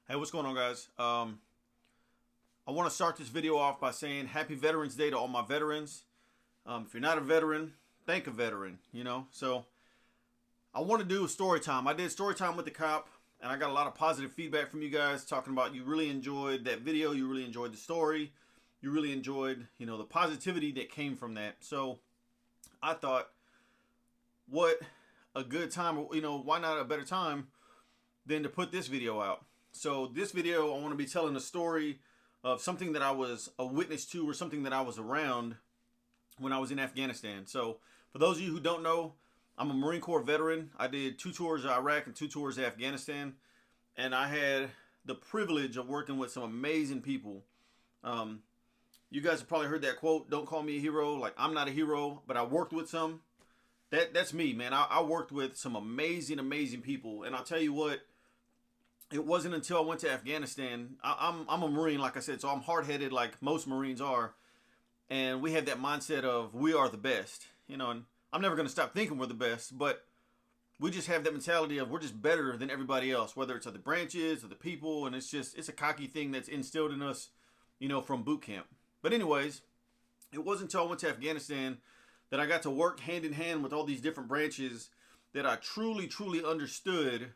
Hey, what's going on, guys? I want to start this video off by saying Happy Veterans Day to all my veterans. If you're not a veteran, thank a veteran, So I want to do a story time. I did story time with the cop, and I got a lot of positive feedback from you guys talking about you really enjoyed that video, you really enjoyed the story, you really enjoyed, the positivity that came from that. So I thought, what a good time, why not a better time than to put this video out? So this video, I want to be telling a story of something that I was a witness to or something that I was around when I was in Afghanistan. So for those of you who don't know, I'm a Marine Corps veteran. I did 2 tours of Iraq and 2 tours of Afghanistan. And I had the privilege of working with some amazing people. You guys have probably heard that quote, "Don't call me a hero." Like, I'm not a hero, but I worked with some. That's me, man. I worked with some amazing people. And I'll tell you what, it wasn't until I went to Afghanistan. I'm a Marine, like I said, so I'm hard-headed like most Marines are. And we have that mindset of we are the best, and I'm never going to stop thinking we're the best, but we just have that mentality of we're just better than everybody else, whether it's other branches or the people, and it's a cocky thing that's instilled in us, from boot camp. But anyways, it wasn't until I went to Afghanistan that I got to work hand in hand with all these different branches that I truly understood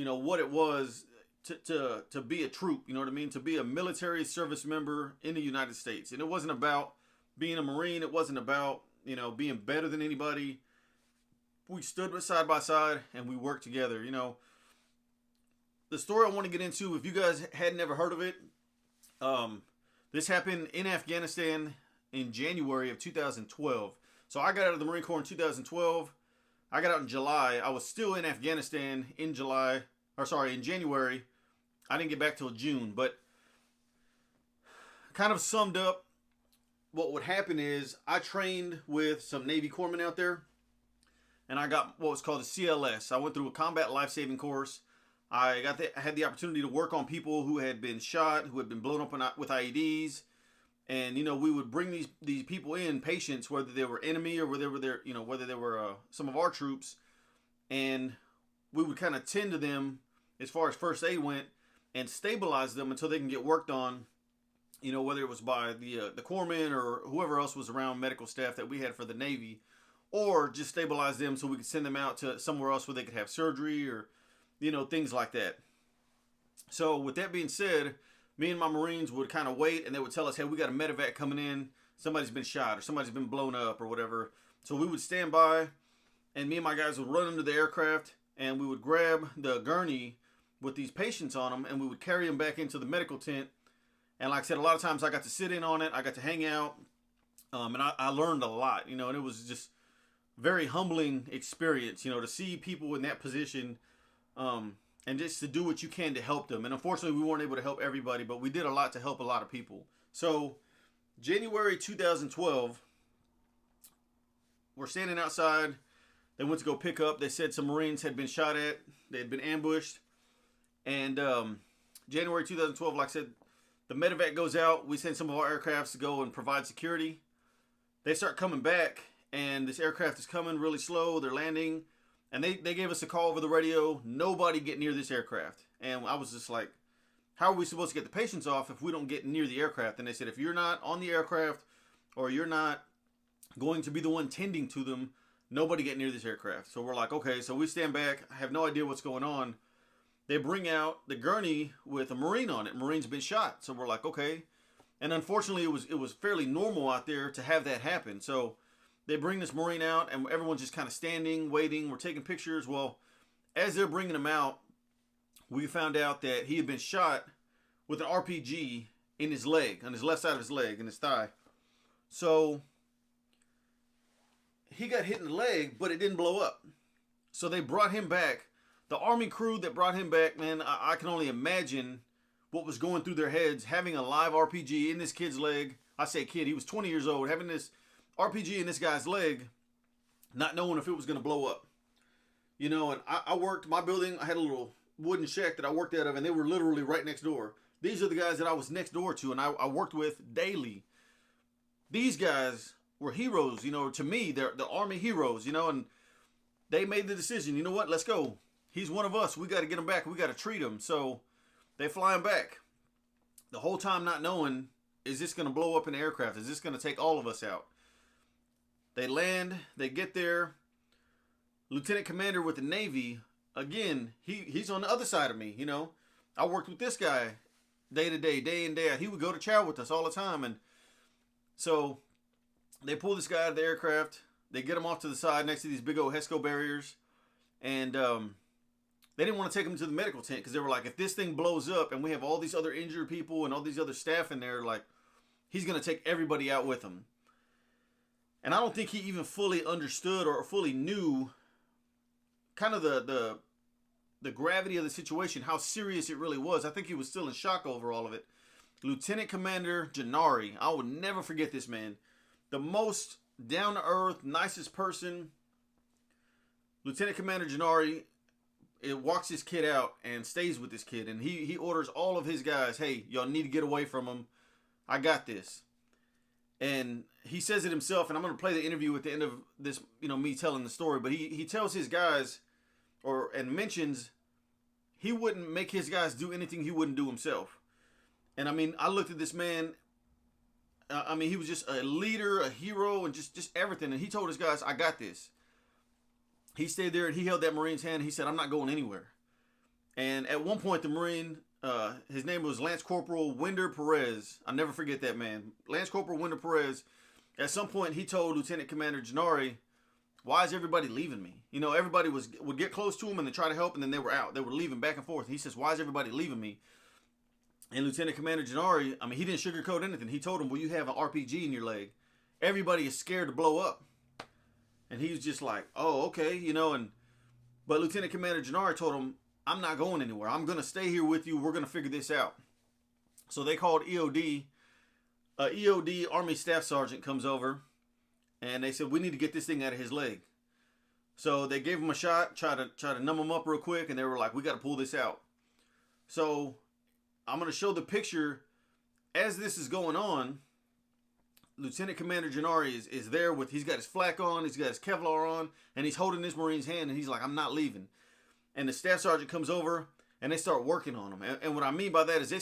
what it was to be a troop, you know what I mean? To be a military service member in the United States. And it wasn't about being a Marine. It wasn't about, being better than anybody. We stood side by side and we worked together, The story I want to get into, if you guys had never heard of it, this happened in Afghanistan in January of 2012. So I got out of the Marine Corps in 2012. I got out in July. I was still in Afghanistan in January. I didn't get back till June, but kind of summed up what would happen is I trained with some Navy corpsmen out there, and I got what was called a CLS. I went through a combat life-saving course. I had the opportunity to work on people who had been shot, who had been blown up with IEDs, and we would bring these people in, patients, whether they were enemy or whether they were some of our troops, and we would kind of tend to them as far as first aid went and stabilize them until they can get worked on, whether it was by the corpsmen or whoever else was around, medical staff that we had for the Navy, or just stabilize them so we could send them out to somewhere else where they could have surgery or, things like that. So with that being said, me and my Marines would kind of wait, and they would tell us, hey, we got a medevac coming in. Somebody's been shot or somebody's been blown up or whatever. So we would stand by, and me and my guys would run into the aircraft, and we would grab the gurney with these patients on them, and we would carry them back into the medical tent. And like I said, a lot of times I got to sit in on it. I got to hang out, and I learned a lot, and it was just very humbling experience, to see people in that position, and just to do what you can to help them. And unfortunately, we weren't able to help everybody, but we did a lot to help a lot of people. So January 2012, we're standing outside. They went to go pick up. They said some Marines had been shot at. They had been ambushed. And January 2012, like I said, the medevac goes out. We send some of our aircrafts to go and provide security. They start coming back, and this aircraft is coming really slow. They're landing. And they gave us a call over the radio, nobody get near this aircraft. And I was just like, how are we supposed to get the patients off if we don't get near the aircraft? And they said, if you're not on the aircraft or you're not going to be the one tending to them, nobody get near this aircraft. So we're like, okay, so we stand back. I have no idea what's going on. They bring out the gurney with a Marine on it. Marine's been shot. So we're like, okay. And unfortunately, it was fairly normal out there to have that happen. So they bring this Marine out, and everyone's just kind of standing, waiting. We're taking pictures. Well, as they're bringing him out, we found out that he had been shot with an RPG in his leg, on his left side of his leg, in his thigh. So he got hit in the leg, but it didn't blow up. So they brought him back. The Army crew that brought him back, man, I can only imagine what was going through their heads, having a live RPG in this kid's leg. I say kid, he was 20 years old, having this RPG in this guy's leg, not knowing if it was going to blow up. And I worked, my building, I had a little wooden shack that I worked out of, and they were literally right next door. These are the guys that I was next door to, and I worked with daily. These guys were heroes, to me. They're the Army heroes, and they made the decision, you know what, let's go. He's one of us. We got to get him back. We got to treat him. So They fly him back. The whole time not knowing, is this going to blow up an aircraft? Is this going to take all of us out? They land. They get there. Lieutenant Commander with the Navy, again, he's on the other side of me, you know. I worked with this guy day to day, day in, day out. He would go to chow with us all the time. And so they pull this guy out of the aircraft. They get him off to the side next to these big old HESCO barriers. And they didn't want to take him to the medical tent because they were like, if this thing blows up and we have all these other injured people and all these other staff in there, like, he's going to take everybody out with him. And I don't think he even fully understood or fully knew kind of the gravity of the situation, how serious it really was. I think he was still in shock over all of it. Lieutenant Commander Gennari, I will never forget this man. The most down-to-earth, nicest person. Lieutenant Commander Gennari, it walks his kid out and stays with this kid. And he orders all of his guys, hey, y'all need to get away from him. I got this. And he says it himself, and I'm going to play the interview at the end of this, you know, me telling the story. But he tells his guys, and mentions, he wouldn't make his guys do anything he wouldn't do himself. And I mean, I looked at this man, I mean, he was just a leader, a hero, and just everything. And he told his guys, I got this. He stayed there, and he held that Marine's hand. He said, I'm not going anywhere. And at one point, the Marine, his name was Lance Corporal Winder Perez. I'll never forget that man. Lance Corporal Winder Perez. At some point, he told Lieutenant Commander Gennari, why is everybody leaving me? You know, everybody would get close to him and they try to help, and then they were out. They were leaving back and forth. He says, why is everybody leaving me? And Lieutenant Commander Gennari, I mean, he didn't sugarcoat anything. He told him, well, you have an RPG in your leg. Everybody is scared to blow up. And he was just like, oh, okay, you know. But Lieutenant Commander Gennari told him, I'm not going anywhere. I'm going to stay here with you. We're going to figure this out. So they called EOD. EOD Army Staff Sergeant comes over. And they said, we need to get this thing out of his leg. So they gave him a shot, try to numb him up real quick, and they were like, we got to pull this out. So I'm going to show the picture as this is going on. Lieutenant Commander Gennari is there with, he's got his flak on, he's got his Kevlar on, and he's holding this Marine's hand, and he's like, I'm not leaving. And the Staff Sergeant comes over, and they start working on him. And what I mean by that is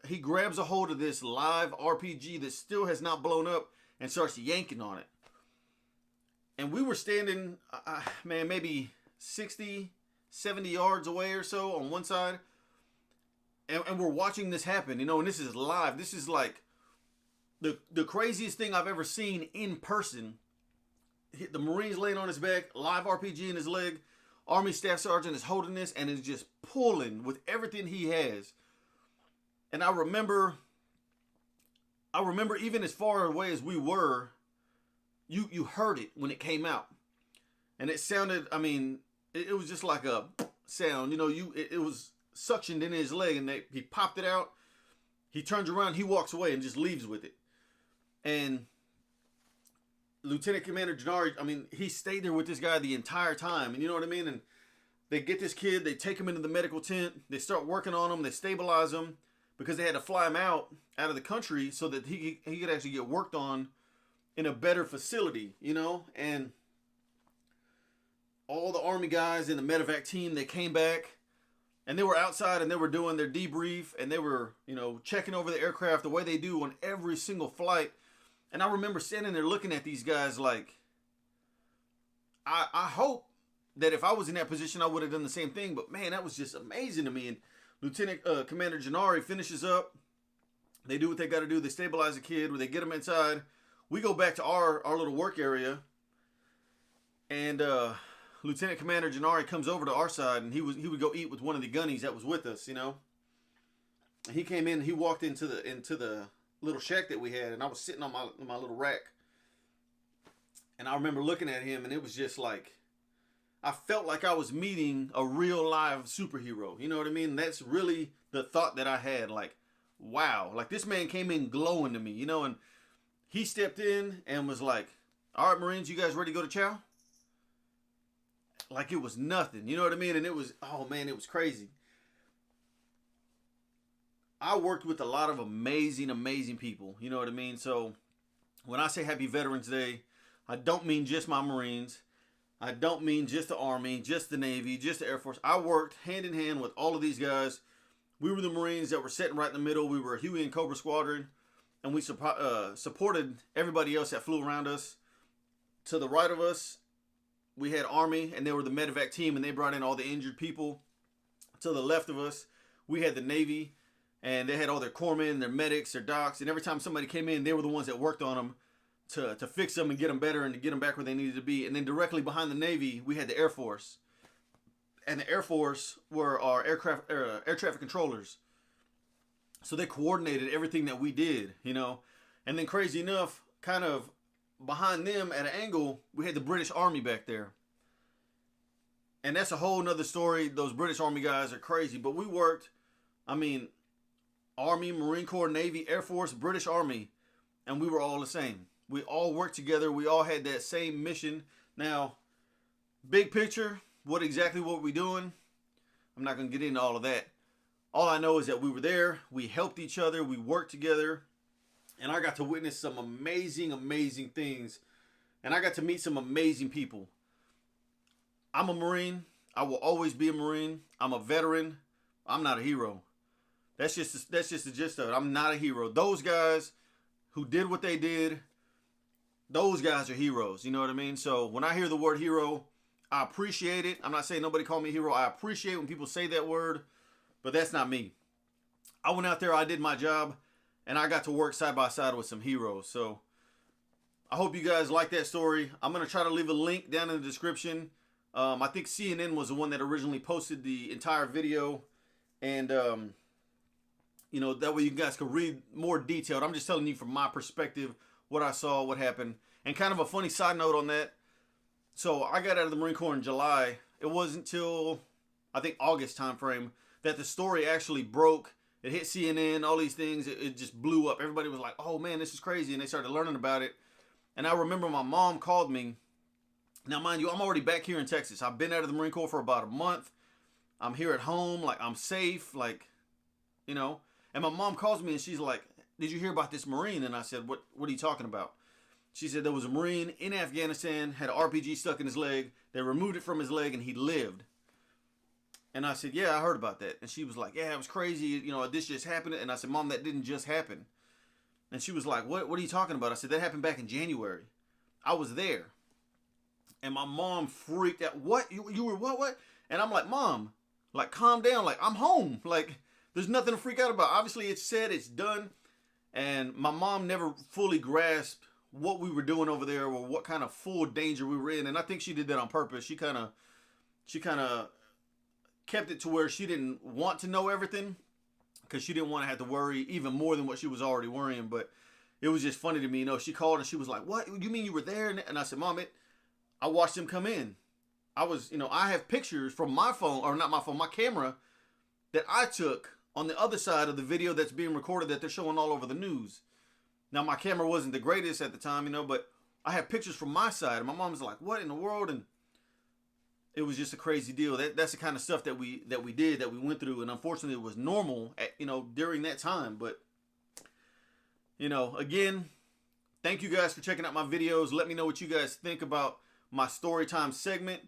he grabs a hold of this live RPG that still has not blown up and starts yanking on it. And we were standing, man, maybe 60, 70 yards away or so on one side. And we're watching this happen, you know, and this is live. This is like the craziest thing I've ever seen in person. The Marine's laying on his back, live RPG in his leg. Army Staff Sergeant is holding this and is just pulling with everything he has. And I remember even as far away as we were, you heard it when it came out. And it sounded, I mean, it was just like a sound, you know, it was suctioned in his leg, and he popped it out. He turns around, he walks away and just leaves with it. And Lieutenant Commander Gennari, I mean, he stayed there with this guy the entire time. And you know what I mean? And they get this kid, they take him into the medical tent, they start working on him, they stabilize him because they had to fly him out of the country so that he could actually get worked on in a better facility, you know? And all the Army guys in the medevac team, they came back and they were outside and they were doing their debrief and they were, you know, checking over the aircraft the way they do on every single flight. And I remember standing there looking at these guys like, I hope that if I was in that position, I would have done the same thing. But man, that was just amazing to me. And Lieutenant Commander Gennari finishes up. They do what they got to do. They stabilize the kid. They get him inside. We go back to our little work area. And Lieutenant Commander Gennari comes over to our side, and he would go eat with one of the gunnies that was with us, you know. And he came in. He walked into the little shack that we had, and I was sitting on my little rack. And I remember looking at him, and it was just like, I felt like I was meeting a real live superhero. You know what I mean? That's really the thought that I had. Like, wow. Like, this man came in glowing to me, you know? And he stepped in and was like, all right, Marines, you guys ready to go to chow? Like it was nothing. You know what I mean? And it was, oh, man, it was crazy. I worked with a lot of amazing, amazing people. You know what I mean? So when I say Happy Veterans Day, I don't mean just my Marines. I don't mean just the Army, just the Navy, just the Air Force. I worked hand in hand with all of these guys We were the Marines that were sitting right in the middle. We were Huey and Cobra Squadron, and we supported everybody else that flew around us. To the right of us, we had Army, and they were the medevac team, and they brought in all the injured people. To the left of us, we had the Navy, and they had all their corpsmen, their medics, their docs, and every time somebody came in, they were the ones that worked on them to fix them and get them better and to get them back where they needed to be. And then directly behind the Navy, we had the Air Force. And the Air Force were our air traffic controllers. So they coordinated everything that we did, you know. And then crazy enough, kind of behind them at an angle, we had the British Army back there. And that's a whole nother story. Those British Army guys are crazy. But we worked, I mean, Army, Marine Corps, Navy, Air Force, British Army. And we were all the same. We all worked together. We all had that same mission. Now, big picture, what we doing? I'm not going to get into all of that. All I know is that we were there. We helped each other. We worked together. And I got to witness some amazing, amazing things. And I got to meet some amazing people. I'm a Marine. I will always be a Marine. I'm a veteran. I'm not a hero. That's just the gist of it. I'm not a hero. Those guys who did what they did, those guys are heroes. You know what I mean? So when I hear the word hero, I appreciate it. I'm not saying nobody call me a hero. I appreciate when people say that word, but that's not me. I went out there, I did my job, and I got to work side by side with some heroes. So I hope you guys like that story. I'm going to try to leave a link down in the description. I think CNN was the one that originally posted the entire video. And, you know, that way you guys can read more detailed. I'm just telling you from my perspective what I saw, what happened. And kind of a funny side note on that. So I got out of the Marine Corps in July. It wasn't until, I think, August time frame that the story actually broke. It hit CNN, all these things. It just blew up. Everybody was like, oh, man, this is crazy. And they started learning about it. And I remember my mom called me. Now, mind you, I'm already back here in Texas. I've been out of the Marine Corps for about a month. I'm here at home. Like, I'm safe. Like, you know. And my mom calls me and she's like, did you hear about this Marine? And I said, what are you talking about? She said there was a Marine in Afghanistan, had an RPG stuck in his leg. They removed it from his leg and he lived. And I said, yeah, I heard about that. And she was like, yeah, it was crazy. You know, this just happened. And I said, Mom, that didn't just happen. And she was like, what are you talking about? I said, that happened back in January. I was there. And my mom freaked out. What? You were what? And I'm like, Mom, like, calm down. Like, I'm home. Like, there's nothing to freak out about. Obviously, it's said, it's done. And my mom never fully grasped what we were doing over there or what kind of full danger we were in. And I think she did that on purpose. She kind of kept it to where she didn't want to know everything because she didn't want to have to worry even more than what she was already worrying. But it was just funny to me. You know, she called and she was like, what? You mean you were there? And I said, Mom, I watched them come in. I have pictures from my phone, or not my phone, my camera that I took on the other side of the video that's being recorded that they're showing all over the news. Now, my camera wasn't the greatest at the time, you know, but I have pictures from my side. And my mom was like, what in the world? And it was just a crazy deal. That's the kind of stuff that we did, that we went through. And unfortunately, it was normal, during that time. But, again, thank you guys for checking out my videos. Let me know what you guys think about my story time segment.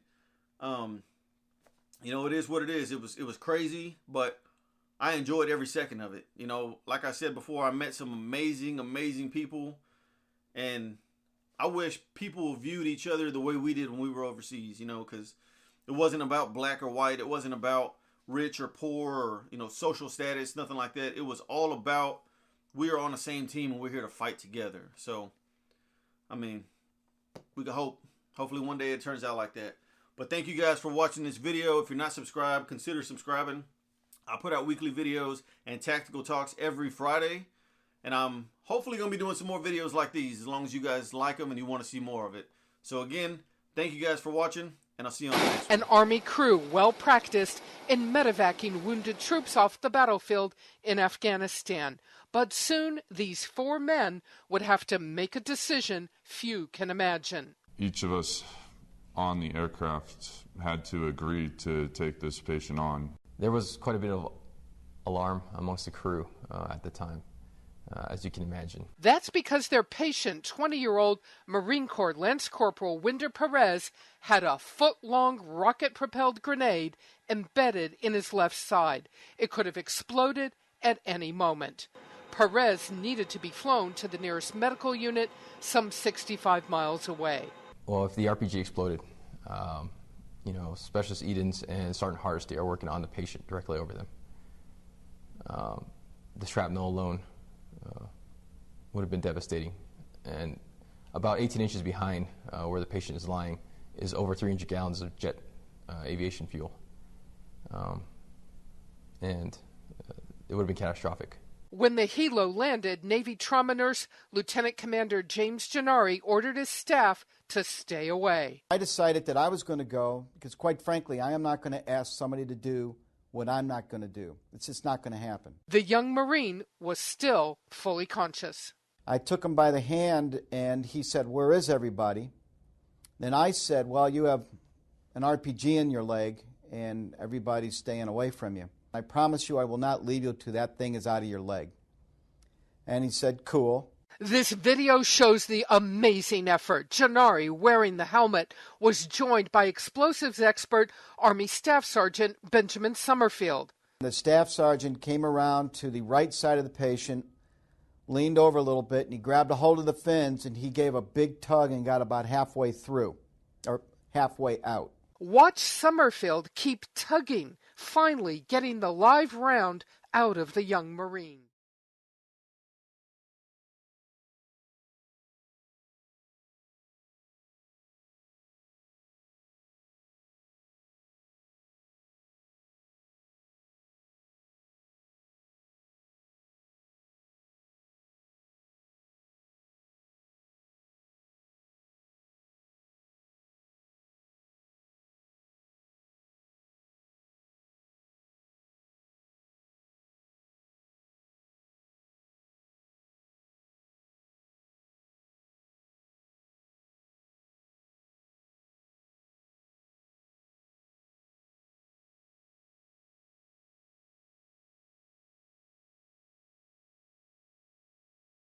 It is what it is. It was crazy, but I enjoyed every second of it. Like I said before, I met some amazing, amazing people. And I wish people viewed each other the way we did when we were overseas, because it wasn't about black or white. It wasn't about rich or poor or, social status, nothing like that. It was all about we are on the same team and we're here to fight together. So, we can hopefully one day it turns out like that. But thank you guys for watching this video. If you're not subscribed, consider subscribing. I put out weekly videos and tactical talks every Friday. And I'm hopefully going to be doing some more videos like these as long as you guys like them and you want to see more of it. So again, thank you guys for watching, and I'll see you on the next one. An Army crew well practiced in medevacing wounded troops off the battlefield in Afghanistan. But soon these 4 men would have to make a decision few can imagine. Each of us on the aircraft had to agree to take this patient on. There was quite a bit of alarm amongst the crew at the time. as you can imagine. That's because their patient, 20-year-old Marine Corps Lance Corporal Winder Perez, had a foot-long rocket-propelled grenade embedded in his left side. It could have exploded at any moment. Perez needed to be flown to the nearest medical unit some 65 miles away. Well, if the RPG exploded, Specialist Edens and Sergeant Hardesty are working on the patient directly over them. The shrapnel alone would have been devastating. And about 18 inches behind where the patient is lying is over 300 gallons of jet aviation fuel. And it would have been catastrophic. When the helo landed, Navy trauma nurse Lieutenant Commander James Gennari ordered his staff to stay away. I decided that I was going to go because, quite frankly, I am not going to ask somebody to do what I'm not going to do. It's just not going to happen. The young Marine was still fully conscious. I took him by the hand and he said, "Where is everybody?" Then I said, "Well, you have an RPG in your leg and everybody's staying away from you. I promise you I will not leave you till that thing is out of your leg." And he said, "Cool." This video shows the amazing effort. Gennari, wearing the helmet, was joined by explosives expert Army Staff Sergeant Benjamin Summerfield. The staff sergeant came around to the right side of the patient, leaned over a little bit, and he grabbed a hold of the fins, and he gave a big tug and got about halfway through, or halfway out. Watch Summerfield keep tugging, finally getting the live round out of the young Marine.